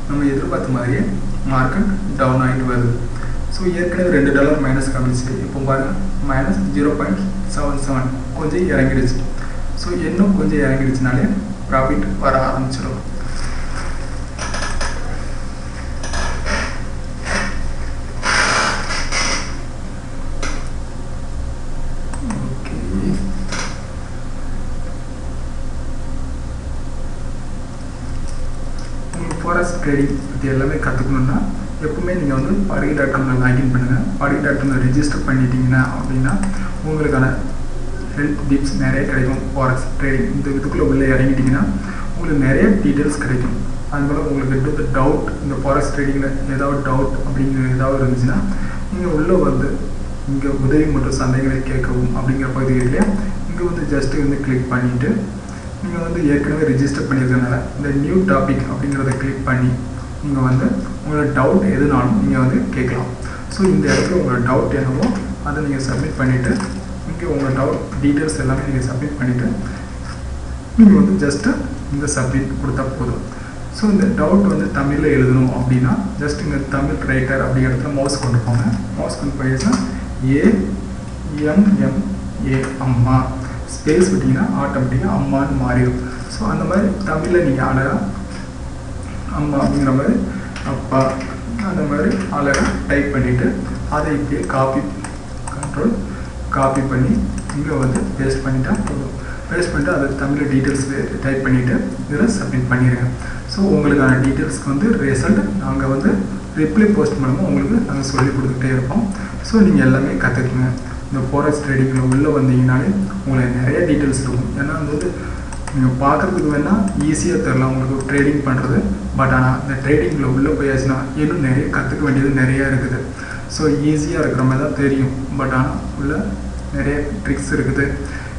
நம்ம எதிர்பார்த்த மாதிரியே மார்க்கெட் டவுன் ஆகிட்டு வருது. ஸோ ஏற்கனவே $2 மைனஸ் காமிச்சு, இப்போ பாருங்கள் மைனஸ் 0.77 கொஞ்சம் இறங்கிடுச்சு. ஸோ இன்னும் கொஞ்சம் இறங்கிடுச்சுனாலே ப்ராஃபிட் வர ஆரம்பிச்சிடும். ஃபாரெக்ஸ் ட்ரேடிங் இது எல்லாமே கற்றுக்கணுன்னா எப்பவுமே நீங்கள் வந்து Parigy.com லாகின் பண்ணுங்கள். Parigy.com ரெஜிஸ்டர் பண்ணிட்டீங்கன்னா அப்படின்னா உங்களுக்கான ஹெல்ப் டிப்ஸ் நிறைய கிடைக்கும். ஃபாரெக்ஸ் ட்ரேடிங் இந்த இதுக்குள்ளே உள்ளே இறங்கிட்டிங்கன்னா உங்களுக்கு நிறைய டீட்டெயில்ஸ் கிடைக்கும். அதுபோல் உங்களுக்கு டவுட் இந்த ஃபாரெக்ஸ் ட்ரேடிங்கில் ஏதாவது டவுட் அப்படிங்கிற ஏதாவது இருந்துச்சுன்னா நீங்கள் உள்ளே வந்து இங்கே உதவி மற்றும் சந்தைகளை கேட்கவும் அப்படிங்கிற பகுதி இல்லையா, இங்கே வந்து ஜஸ்ட்டு வந்து கிளிக் பண்ணிவிட்டு நீங்கள் வந்து ஏற்கனவே ரிஜிஸ்டர் பண்ணியிருக்கனால இந்த நியூ டாபிக் அப்படிங்கிறத கிளிக் பண்ணி நீங்கள் வந்து உங்களோட டவுட் எதுனாலும் நீங்கள் வந்து கேட்கலாம். ஸோ இந்த இடத்துல உங்களோட டவுட் என்னவோ அதை நீங்கள் சப்மிட் பண்ணிவிட்டு இங்கே உங்களோட டவுட் டீட்டெயில்ஸ் எல்லாமே நீங்கள் சப்மிட் பண்ணிவிட்டு நீங்கள் வந்து ஜஸ்ட்டு இந்த சப்மிட் கொடுத்தா போதும். ஸோ இந்த டவுட் வந்து தமிழில் எழுதணும் அப்படின்னா ஜஸ்ட் இங்கே தமிழ் ரைட்டர் அப்படிங்கிற இடத்துல மவுஸ் கொண்டு போங்க. மவுஸ் கொண்டு போயிடுச்சுன்னா AMMA அம்மா ஸ்பேஸ் விட்டிங்கன்னா ஆட்டோமேட்டிக்காக அம்மான்னு மாறிடும். ஸோ அந்த மாதிரி தமிழில் நீங்கள் அழகாக அம்மா அப்படிங்கிற மாதிரி அப்பா அந்த மாதிரி அழகாக டைப் பண்ணிவிட்டு அதை இப்படியே காப்பி பண்ணி இங்கே வந்து பேஸ்ட் பண்ணிட்டா போதும். பேஸ்ட் பண்ணிட்டு அதை தமிழில் டீட்டெயில்ஸ் டைப் பண்ணிவிட்டு இதில் சப்மிட் பண்ணிடுங்க. ஸோ உங்களுக்கான டீட்டெயில்ஸ்க்கு வந்து ரிசல்ட் நாங்கள் வந்து ரிப்ளை போஸ்ட் மூலமாக உங்களுக்கு நாங்கள் சொல்லி கொடுத்துட்டே இருப்போம். ஸோ நீங்கள் எல்லாமே கற்றுக்குங்க. இந்த ஃபாரெக்ஸ் ட்ரேடிங்கில் உள்ளே வந்தீங்கனாலே உங்களுக்கு நிறைய டீட்டெயில்ஸ் இருக்கும். ஏன்னா அது வந்து நீங்கள் பார்க்குறதுக்கு வேணால் ஈஸியாக தரலாம் உங்களுக்கு ட்ரேடிங் பண்ணுறது. பட் ஆனால் இந்த ட்ரேடிங்கில் உள்ளே போயாச்சுன்னா இன்னும் நிறைய கற்றுக்க வேண்டியது நிறையா இருக்குது. ஸோ ஈஸியாக இருக்கிற மாதிரி தான் தெரியும். பட் ஆனால் உள்ள நிறைய ட்ரிக்ஸ் இருக்குது.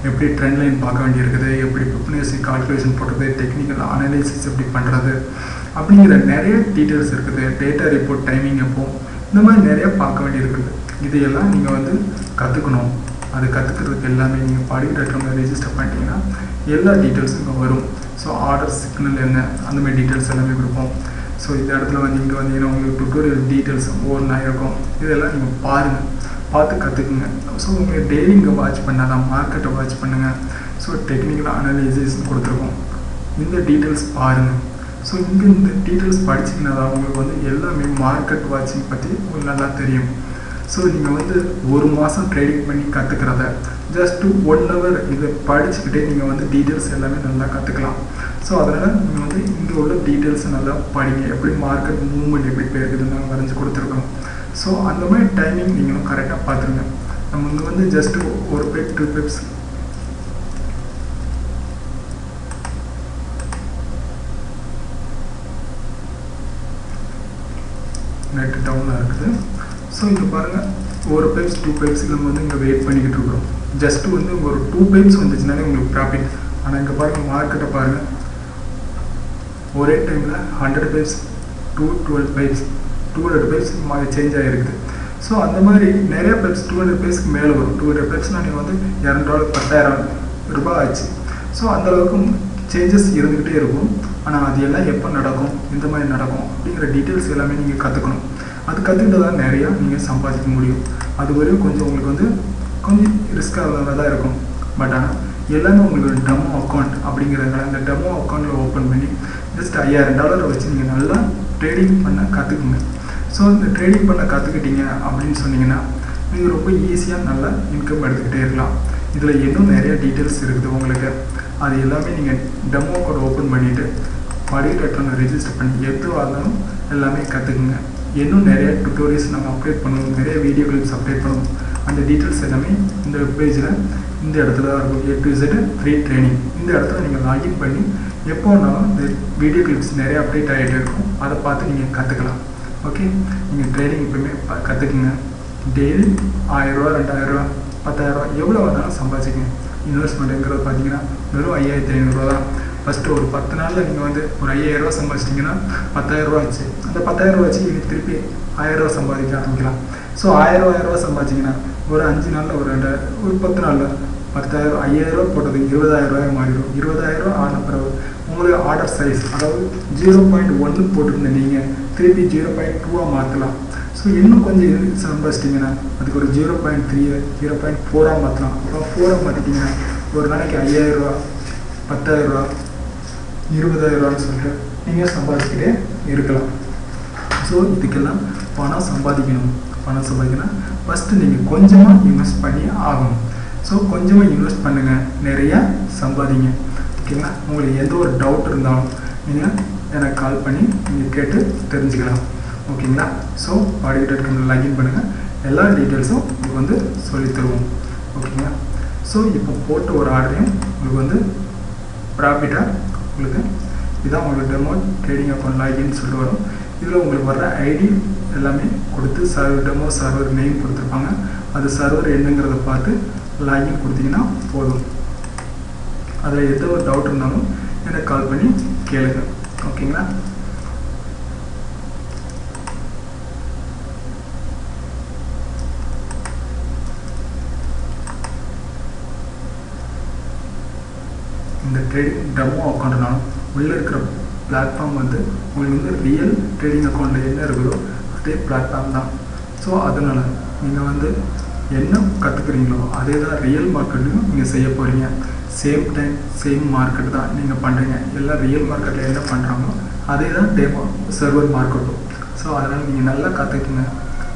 எப்படி ட்ரெண்ட் லைன் பார்க்க வேண்டியிருக்குது, எப்படி ஃபிப்னசி கால்குலேஷன் போடுறது, டெக்னிக்கல் அனலைசிஸ் எப்படி பண்ணுறது அப்படிங்கிற நிறைய டீட்டெயில்ஸ் இருக்குது. டேட்டா ரிப்போர்ட் டைமிங் எப்போ இந்த மாதிரி நிறைய பார்க்க வேண்டியிருக்குது. இதையெல்லாம் நீங்கள் வந்து கற்றுக்கணும். அது கற்றுக்கிறதுக்கு எல்லாமே நீங்கள் படிக்கிற ரெஜிஸ்டர் பண்ணிட்டீங்கன்னா எல்லா டீட்டெயில்ஸும் இங்கே வரும். ஸோ ஆர்டர் சிக்னல் என்ன அந்த மாதிரி டீட்டெயில்ஸ் எல்லாமே கொடுப்போம். ஸோ இந்த இடத்துல வந்து இங்கே வந்தீங்கன்னா உங்களுக்கு டுட்டோரியல் டீட்டெயில்ஸ் ஒவ்வொன்றா இருக்கும். இதெல்லாம் நீங்கள் பாருங்கள், பார்த்து கற்றுக்குங்க. ஸோ உங்களுக்கு டெய்லி இங்கே வாட்ச் பண்ணால் தான் மார்க்கெட்டை வாட்ச் பண்ணுங்கள். ஸோ டெக்னிக்கல் அனலைசிஸ் கொடுத்துருக்கோம். இந்த டீட்டெயில்ஸ் பாருங்கள். ஸோ இங்கே இந்த டீட்டெயில்ஸ் படிச்சிங்கன்னா தான் உங்களுக்கு வந்து எல்லாமே மார்க்கெட் வாட்சிங் பற்றி உங்களுக்கு நல்லா தெரியும். ஸோ நீங்கள் வந்து ஒரு மாதம் ட்ரேடிங் பண்ணி கற்றுக்கிறத ஜஸ்ட்டு 1 hour இதை படிச்சுக்கிட்டே நீங்கள் வந்து டீட்டெயில்ஸ் எல்லாமே நல்லா கற்றுக்கலாம். ஸோ அதனால் நீங்கள் வந்து இங்கே உள்ள டீட்டெயில்ஸை நல்லா படிங்க. எப்படி மார்க்கெட் மூவ்மெண்ட் எப்படி போயிருக்குதுன்னு நாங்கள் வரைஞ்சி கொடுத்துருக்கோம். ஸோ அந்த மாதிரி டைமிங் நீங்களும் கரெக்டாக பார்த்துருங்க. நம்ம இங்கே வந்து ஜஸ்ட்டு ஒரு பெப் 2 பெப்ஸ் நெட் டவுனாக இருக்குது. ஸோ இங்கே பாருங்கள், ஒரு பைப்ஸ் 2 பைப்ஸ் நம்ம வந்து இங்கே வெயிட் பண்ணிக்கிட்டு இருக்கிறோம். ஜஸ்ட்டு வந்து ஒரு 2 பைப்ஸ் வந்துச்சுனாலே உங்களுக்கு ப்ராஃபிட். ஆனால் இங்கே பாருங்கள், மார்க்கெட்டை பாருங்கள், ஒரே டைமில் 100 பைப்ஸ் 212 பைப்ஸ் 200 பைப்ஸ் சேஞ்ச் ஆகிருக்குது. ஸோ அந்த மாதிரி நிறைய பைப்ஸ் 200 பைப்ஸ்க்கு மேலே வரும். 200 பைப்ஸ்னால் நீங்கள் வந்து $200 10,000 ஆச்சு. ஸோ அந்தளவுக்கு சேஞ்சஸ் இருந்துக்கிட்டே இருக்கும். ஆனால் அது எல்லாம் எப்போ நடக்கும், இந்த மாதிரி நடக்கும் அப்படிங்கிற டீட்டெயில்ஸ் எல்லாமே நீங்கள் கற்றுக்கணும். அது கற்றுக்கிட்டு தான் நிறையா நீங்கள் சம்பாதிக்க முடியும். அது வரையும் கொஞ்சம் உங்களுக்கு வந்து கொஞ்சம் ரிஸ்க்காக தான் இருக்கும். பட் ஆனால் எல்லாமே உங்களுக்கு டெமோ அக்கௌண்ட் அப்படிங்கிறதுனால அந்த டெமோ அக்கௌண்ட்டில் ஓப்பன் பண்ணி ஜஸ்ட் $5000 வச்சு நீங்கள் நல்லா ட்ரேடிங் பண்ண கற்றுக்குங்க. ஸோ இந்த ட்ரேடிங் பண்ண கற்றுக்கிட்டீங்க அப்படின்னு சொன்னீங்கன்னா நீங்கள் ரொம்ப ஈஸியாக நல்லா இன்கம் எடுத்துக்கிட்டே இருக்கலாம். இதில் இன்னும் நிறைய டீட்டெயில்ஸ் இருக்குது உங்களுக்கு. அது எல்லாமே நீங்கள் டெமோ அக்கௌண்ட் ஓப்பன் பண்ணிவிட்டு படிக்கிற ரெஜிஸ்டர் பண்ணி எதுவாக இருந்தாலும் எல்லாமே கற்றுக்குங்க. இன்னும் நிறைய டுட்டோரியல்ஸ் நம்ம அப்டேட் பண்ணுவோம், நிறைய வீடியோ கிளிப்ஸ் அப்டேட் பண்ணுவோம். அந்த டீட்டெயில்ஸ் எல்லாமே இந்த வெப்பேஜில் இந்த இடத்துல தான் இருக்கும். A to Z free training. இந்த இடத்துல நீங்கள் லாகின் பண்ணி எப்போ வேணாலும் இந்த வீடியோ கிளிப்ஸ் நிறைய அப்டேட் ஆகிட்டே இருக்கும். அதை பார்த்து நீங்கள் கற்றுக்கலாம். ஓகே, நீங்கள் ட்ரேடிங் எப்பவுமே கற்றுக்குங்க. டெய்லி $1000 $2000 $10,000 எவ்வளோ வேணாலும் சம்பாதிச்சிக்கங்க. இன்வெஸ்ட்மெண்ட்டுங்கிறது பார்த்தீங்கன்னா வெறும் $5500 தான். ஃபஸ்ட்டு ஒரு 10 நாளில் நீங்கள் வந்து ஒரு $5000 சம்பாதிச்சிட்டிங்கன்னா $10,000 ஆச்சு. அந்த $10,000 வச்சு நீங்கள் திருப்பி $1000 சம்பாதிக்க ஆரம்பிக்கலாம். ஸோ $1000 சம்பாதிச்சிங்கன்னா ஒரு 5 நாளில் ஒரு 10 நாளில் 10,000 $5000 போட்டது $20,000 மாறிடும். $20,000 ஆன பிறகு உங்களுக்கு ஆர்டர் சைஸ் அதாவது 0.1 போட்டுருந்த நீங்கள் திருப்பி 0.2 மாற்றலாம். ஸோ இன்னும் கொஞ்சம் சம்பாதிச்சிட்டிங்கன்னா அதுக்கு ஒரு 0.3 0.4 மாற்றலாம். அப்புறம் 4 மாற்றிட்டிங்கன்னா ஒரு நாளைக்கு $5000 $10,000 $20,000 சொல்லிட்டு நீங்கள் சம்பாதிச்சுக்கிட்டே இருக்கலாம். ஸோ இதுக்கெல்லாம் பணம் சம்பாதிக்கணும். பணம் சம்பாதிக்கணும் ஃபஸ்ட்டு நீங்கள் கொஞ்சமாக இன்வெஸ்ட் பண்ணி ஆகணும். ஸோ கொஞ்சமாக இன்வெஸ்ட் பண்ணுங்கள், நிறையா சம்பாதிங்க. ஓகேங்களா? உங்களுக்கு எந்த ஒரு டவுட் இருந்தாலும் நீங்கள் எனக்கு கால் பண்ணி நீங்கள் கேட்டு தெரிஞ்சுக்கலாம். ஓகேங்களா? ஸோ படிக்கிட்ட லாகின் பண்ணுங்கள், எல்லா டீட்டெயில்ஸும் உங்களுக்கு வந்து சொல்லி தருவோம். ஓகேங்களா? ஸோ இப்போ போட்டு ஒரு ஆர்டரையும் உங்களுக்கு வந்து ப்ராஃபிட்டாக உங்களுக்கு இதான் உங்களுக்கு டெமோ ட்ரேடிங் அக்கௌண்ட் லாகின்னு சொல்லிட்டு வரும். இதில் உங்களுக்கு வர்ற ஐடி எல்லாமே கொடுத்து டெமோ சர்வர் நேம் கொடுத்துருப்பாங்க. அது சர்வர் என்னங்கிறத பார்த்து லாகின் கொடுத்தீங்கன்னா போதும். அதில் எந்த ஒரு டவுட் இருந்தாலும் எனக்கு கால் பண்ணி கேளுங்க. ஓகேங்களா? இந்த ட்ரேடிங் டெமோ அக்கௌண்ட்னாலும் உள்ளே இருக்கிற பிளாட்ஃபார்ம் வந்து உங்களுக்கு ரியல் ட்ரேடிங் அக்கௌண்ட்டில் என்ன இருக்குதோ அதே பிளாட்ஃபார்ம் தான். ஸோ அதனால் நீங்கள் என்ன கற்றுக்குறீங்களோ அதே தான் ரியல் மார்க்கெட்லையும் நீங்கள் செய்ய போகிறீங்க. சேம் டைம் சேம் மார்க்கெட் தான் நீங்கள் பண்ணுறீங்க. எல்லாம் ரியல் மார்க்கெட்டில் என்ன பண்ணுறாங்களோ அதே தான் டெமோ சர்வர் மார்க்கெட்டும். ஸோ அதனால் நீங்கள் நல்லா கற்றுக்குங்க,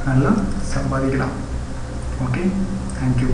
நல்லா சம்பாதிக்கலாம். Okay, thank you.